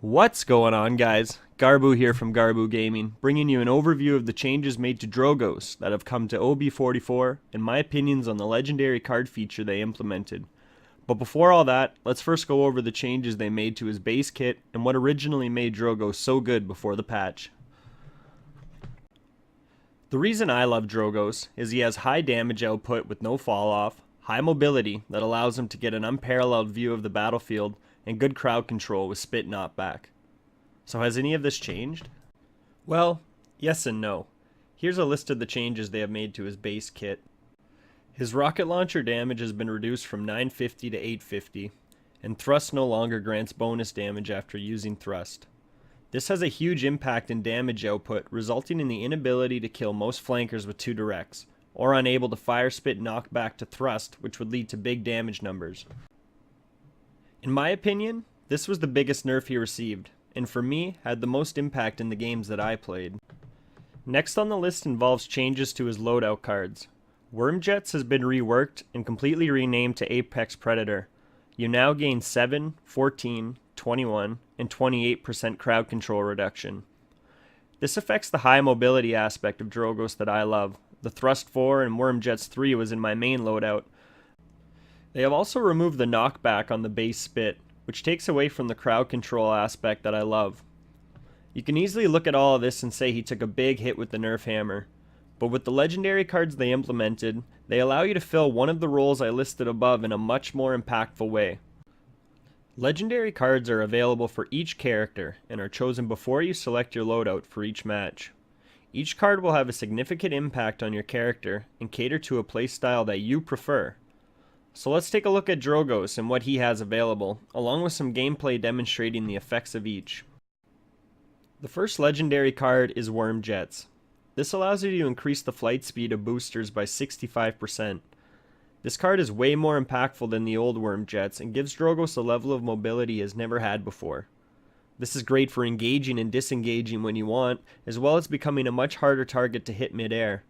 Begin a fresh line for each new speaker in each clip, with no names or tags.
What's going on, guys? Garbu here from Garbu Gaming, bringing you an overview of the changes made to Drogoz that have come to OB44 and my opinions on the legendary card feature they implemented. But before all that, let's first go over the changes they made to his base kit and what originally made Drogoz so good before the patch. The reason I love Drogoz is he has high damage output with no fall off, high mobility that allows him to get an unparalleled view of the battlefield, and good crowd control with spit knockback. So has any of this changed? Well, yes and no. Here's a list of the changes they have made to his base kit. His rocket launcher damage has been reduced from 950 to 850, and thrust no longer grants bonus damage after using thrust. This has a huge impact in damage output, resulting in the inability to kill most flankers with 2 directs, or unable to fire spit knockback to thrust, which would lead to big damage numbers. In my opinion, this was the biggest nerf he received, and for me, had the most impact in the games that I played. Next on the list involves changes to his loadout cards. Wormjets has been reworked and completely renamed to Apex Predator. You now gain 7, 14, 21, and 28% crowd control reduction. This affects the high mobility aspect of Drogoz that I love. The Thrust 4 and Wormjets 3 was in my main loadout. They have also removed the knockback on the base spit, which takes away from the crowd control aspect that I love. You can easily look at all of this and say he took a big hit with the nerf hammer, but with the legendary cards they implemented, they allow you to fill one of the roles I listed above in a much more impactful way. Legendary cards are available for each character and are chosen before you select your loadout for each match. Each card will have a significant impact on your character and cater to a playstyle that you prefer. So let's take a look at Drogoz and what he has available, along with some gameplay demonstrating the effects of each. The first legendary card is Wormjets. This allows you to increase the flight speed of boosters by 65%. This card is way more impactful than the old Wormjets and gives Drogoz a level of mobility he has never had before. This is great for engaging and disengaging when you want, as well as becoming a much harder target to hit mid-air.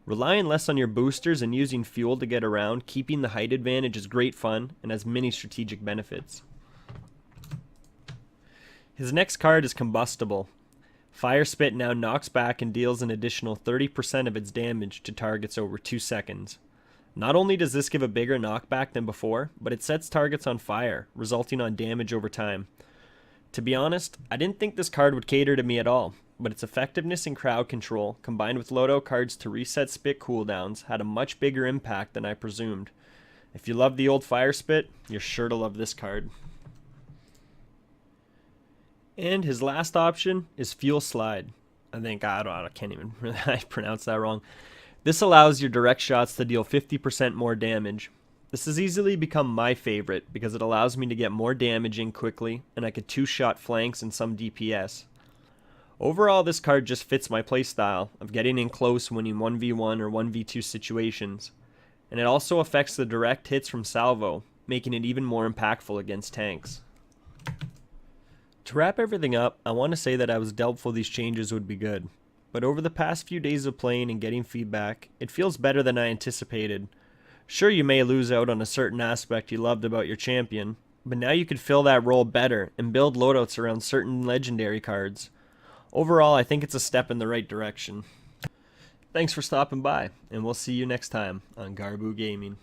Relying less on your boosters and using fuel to get around, keeping the height advantage is great fun and has many strategic benefits. His next card is Combustible. Fire Spit now knocks back and deals an additional 30% of its damage to targets over 2 seconds. Not only does this give a bigger knockback than before, but it sets targets on fire, resulting on damage over time. To be honest, I didn't think this card would cater to me at all, but its effectiveness in crowd control, combined with loadout cards to reset spit cooldowns, had a much bigger impact than I presumed. If you love the old Fire Spit, you're sure to love this card. And his last option is Fuel Slide. I can't even pronounce that wrong. This allows your direct shots to deal 50% more damage. This has easily become my favorite because it allows me to get more damage in quickly, and I could 2-shot flanks and some DPS. Overall, this card just fits my playstyle of getting in close winning 1v1 or 1v2 situations, and it also affects the direct hits from salvo, making it even more impactful against tanks. To wrap everything up, I want to say that I was doubtful these changes would be good, but over the past few days of playing and getting feedback, it feels better than I anticipated. Sure, you may lose out on a certain aspect you loved about your champion, but now you could fill that role better and build loadouts around certain legendary cards. Overall, I think it's a step in the right direction. Thanks for stopping by, and we'll see you next time on Garbu Gaming.